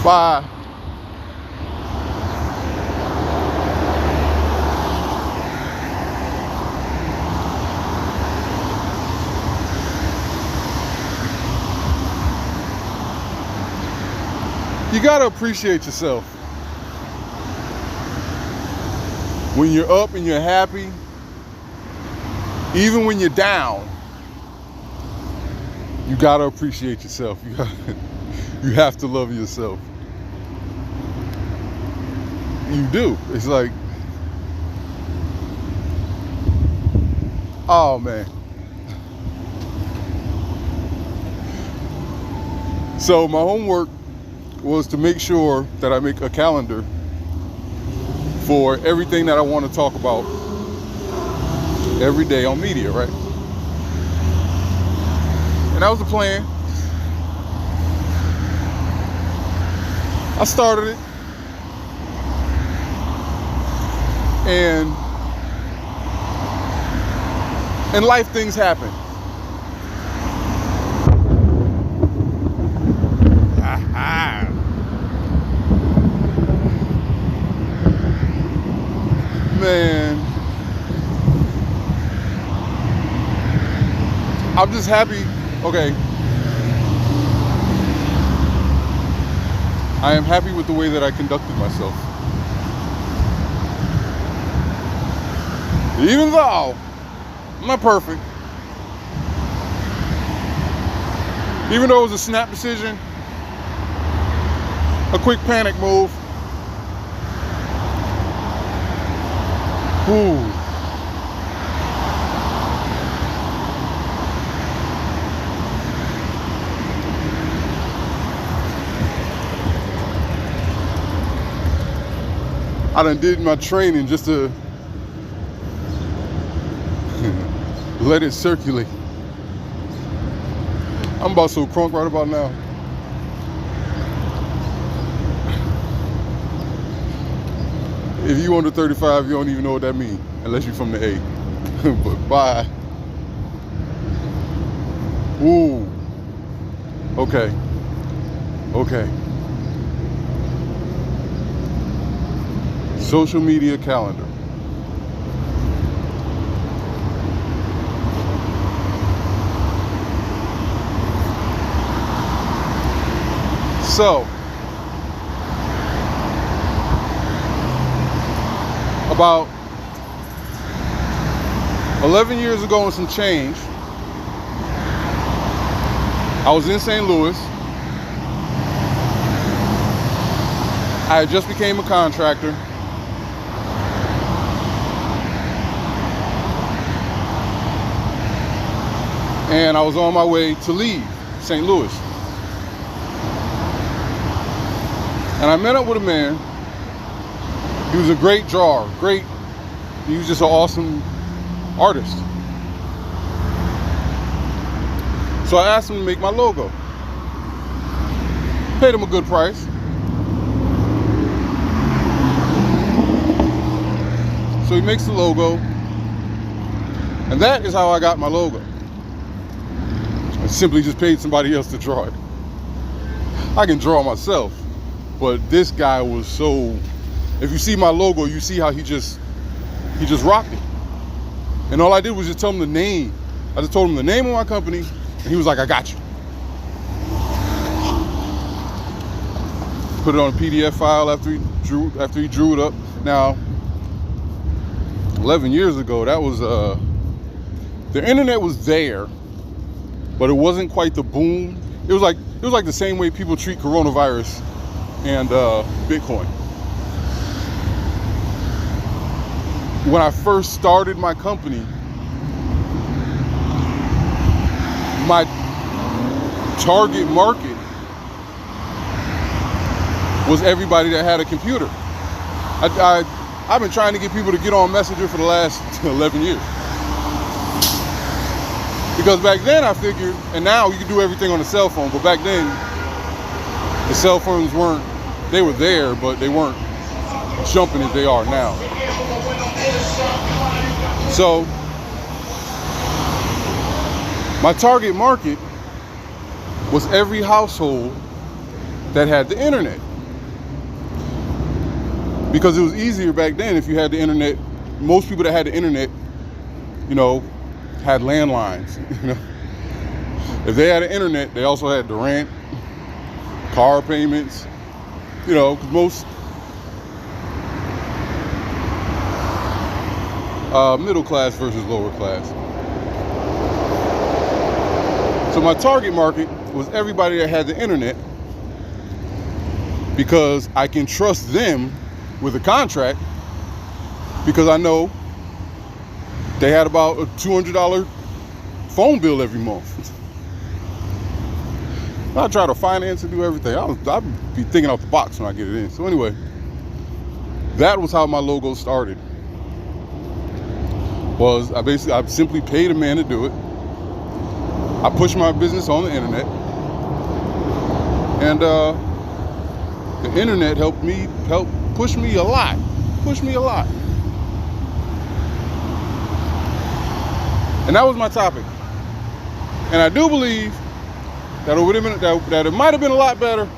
Bye. You gotta appreciate yourself. When you're up and you're happy, even when you're down, you gotta appreciate yourself. You have to love yourself. You do. It's like, oh man. So my homework was to make sure that I make a calendar for everything that I want to talk about every day on media, right? And that was the plan. I started it. And in life, things happen. Man, I'm just happy. Okay, I am happy with the way that I conducted myself. Even though I'm not perfect, even though it was a snap decision, a quick panic move. Ooh. I done did my training just to let it circulate. I'm about so crunk right about now. If you under 35, you don't even know what that means, unless you're from the A. But bye. Ooh. Okay. Okay. Social media calendar. So, about 11 years ago and some change, I was in St. Louis. I had just became a contractor. And I was on my way to leave St. Louis. And I met up with a man. He was a great drawer, he was just an awesome artist. So I asked him to make my logo. Paid him a good price. So he makes the logo. And that is how I got my logo. I simply just paid somebody else to draw it. I can draw myself, but this guy was so, if you see my logo, you see how he just rocked it. And all I did was just tell him the name. I just told him the name of my company, and he was like, I got you. Put it on a PDF file after he drew it up. Now, 11 years ago, that was, the internet was there, but it wasn't quite the boom. It was like the same way people treat coronavirus and Bitcoin. When I first started my company, my target market was everybody that had a computer. I've been trying to get people to get on Messenger for the last 11 years. Because back then I figured, and now you can do everything on a cell phone, but back then the cell phones they were there, but they weren't jumping as they are now. So my target market was every household that had the internet. Because it was easier back then if you had the internet. Most people that had the internet, had landlines. If they had the internet, they also had the rent, car payments, because most middle class versus lower class. So my target market was everybody that had the internet, because I can trust them with a contract, because I know they had about a $200 phone bill every month. I try to finance and do everything. I'll be thinking out the box when I get it in. So anyway, that was how my logo started. I simply paid a man to do it. I pushed my business on the internet, and the internet helped push me a lot. And that was my topic. And I do believe that it might have been a lot better.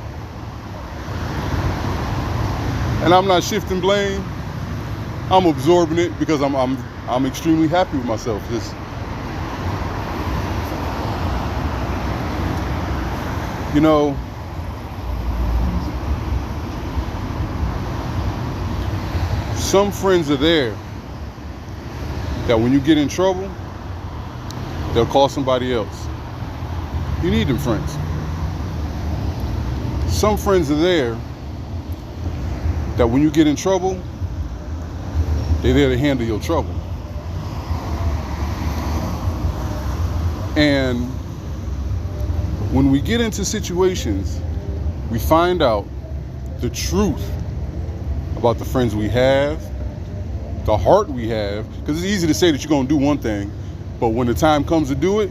And I'm not shifting blame. I'm absorbing it because I'm extremely happy with myself. Some friends are there that when you get in trouble, they'll call somebody else. You need them friends. Some friends are there that when you get in trouble, they're there to handle your trouble. And when we get into situations, we find out the truth about the friends we have, the heart we have, because it's easy to say that you're going to do one thing, but when the time comes to do it,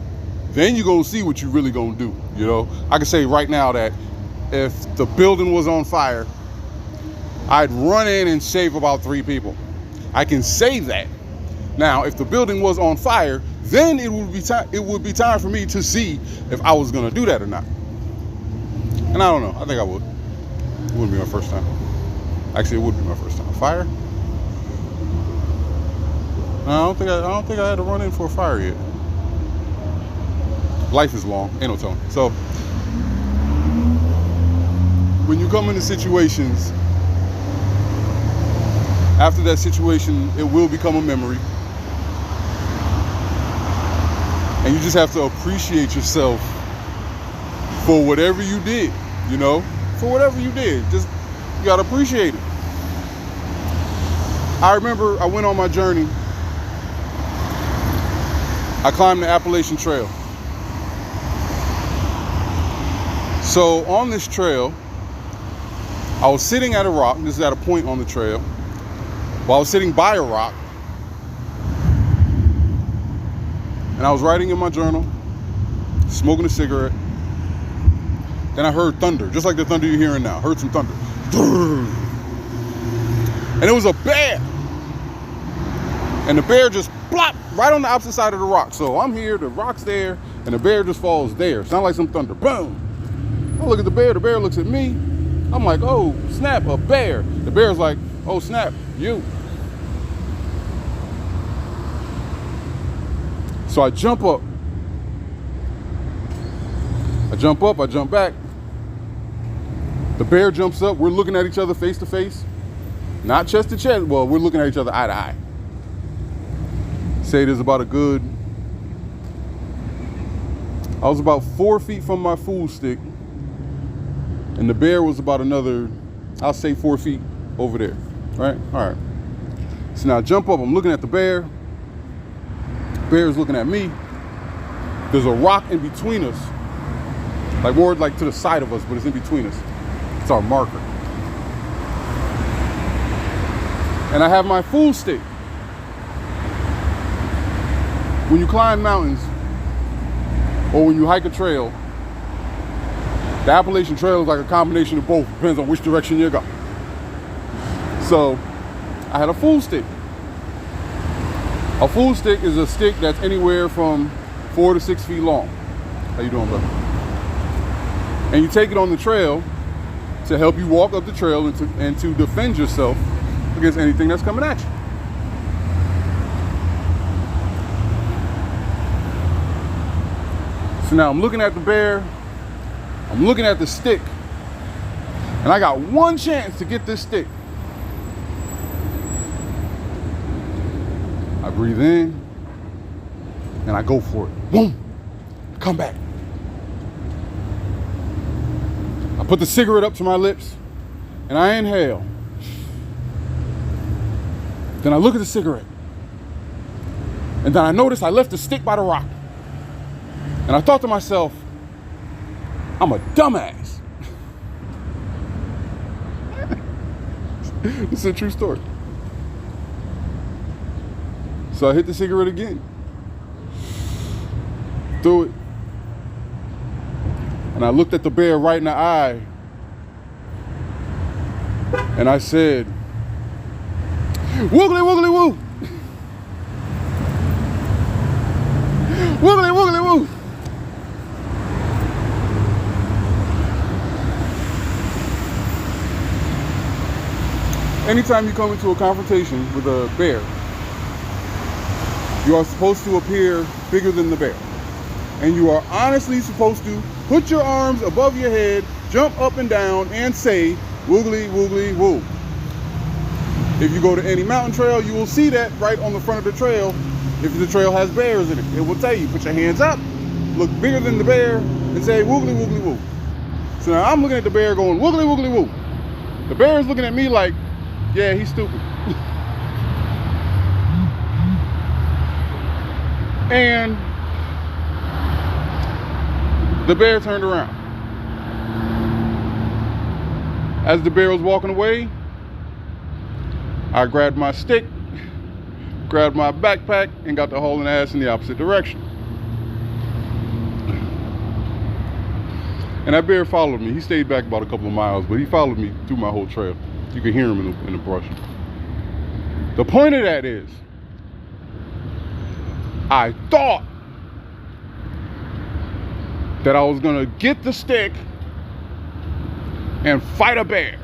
then you're going to see what you're really going to do. I can say right now that if the building was on fire, I'd run in and save about 3 people. I can say that. Now, if the building was on fire, then it would be time for me to see if I was going to do that or not. And I don't know. I think I would. It wouldn't be my first time. Actually, it would be my first time. Fire? No, I don't think I had to run in for a fire yet. Life is long, ain't no telling. So, when you come into situations, after that situation, it will become a memory. And you just have to appreciate yourself for whatever you did, for whatever you did. Just, you gotta appreciate it. I remember I went on my journey. I climbed the Appalachian Trail. So on this trail, I was sitting at a rock. This is at a point on the trail. While I was sitting by a rock, and I was writing in my journal, smoking a cigarette. Then I heard thunder, just like the thunder you're hearing now. Heard some thunder. And it was a bear. And the bear just plop right on the opposite side of the rock. So I'm here, the rock's there, and the bear just falls there. Sound like some thunder. Boom. I look at the bear looks at me. I'm like, oh, snap, a bear. The bear's like, oh, snap, you. So I jump up. I jump back. The bear jumps up. We're looking at each other face to face. Not chest to chest. Well, we're looking at each other eye to eye. Say there's about I was about 4 feet from my fool stick. And the bear was about another, I'll say 4 feet over there, right? All right. So now I jump up, I'm looking at the bear. Bear's looking at me. There's a rock in between us. Like more like to the side of us, but it's in between us. It's our marker. And I have my fool stick. When you climb mountains, or when you hike a trail, the Appalachian Trail is like a combination of both. Depends on which direction you go. So I had a fool stick. A fool stick is a stick that's anywhere from 4 to 6 feet long. How you doing, brother? And you take it on the trail to help you walk up the trail and to defend yourself against anything that's coming at you. So now I'm looking at the bear, I'm looking at the stick, and I got one chance to get this stick. I breathe in, and I go for it. Boom! Come back. I put the cigarette up to my lips, and I inhale. Then I look at the cigarette, and then I notice I left the stick by the rock. And I thought to myself, I'm a dumbass. It's a true story. So I hit the cigarette again. Threw it. And I looked at the bear right in the eye. And I said, woogly woogly woo. Woogly woogly woo. Anytime you come into a confrontation with a bear, you are supposed to appear bigger than the bear. And you are honestly supposed to put your arms above your head, jump up and down, and say, woogly, woogly, woo. If you go to any mountain trail, you will see that right on the front of the trail. If the trail has bears in it, it will tell you, put your hands up, look bigger than the bear, and say, woogly, woogly, woo. So now I'm looking at the bear going, woogly, woogly, woo. The bear is looking at me like, yeah, he's stupid. And the bear turned around. As the bear was walking away, I grabbed my stick, grabbed my backpack, and got to hauling ass in the opposite direction. And that bear followed me. He stayed back about a couple of miles, but he followed me through my whole trail. You can hear him in the brush. The point of that is, I thought that I was gonna get the stick and fight a bear.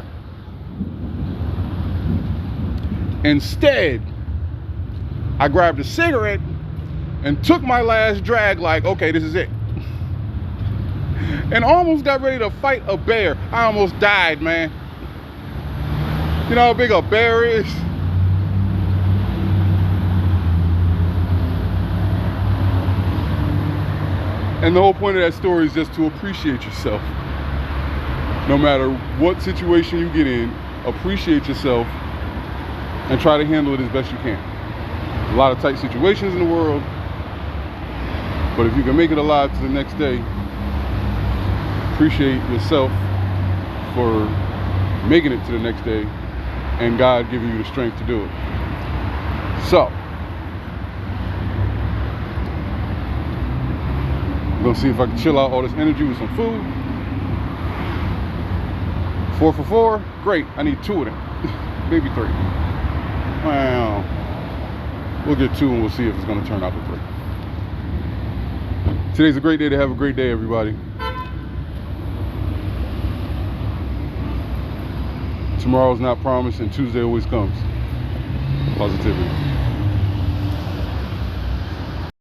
Instead, I grabbed a cigarette and took my last drag like, okay, this is it. And almost got ready to fight a bear. I almost died, man. You know how big a bear is? And the whole point of that story is just to appreciate yourself. No matter what situation you get in, appreciate yourself and try to handle it as best you can. A lot of tight situations in the world, but if you can make it alive to the next day, appreciate yourself for making it to the next day and God giving you the strength to do it. So, I'm gonna see if I can chill out all this energy with some food. 4 for 4, great. I need 2 of them, maybe 3. Well, we'll get 2 and we'll see if it's gonna turn out to 3. Today's a great day to have a great day, everybody. Tomorrow's not promised and Tuesday always comes. Positivity.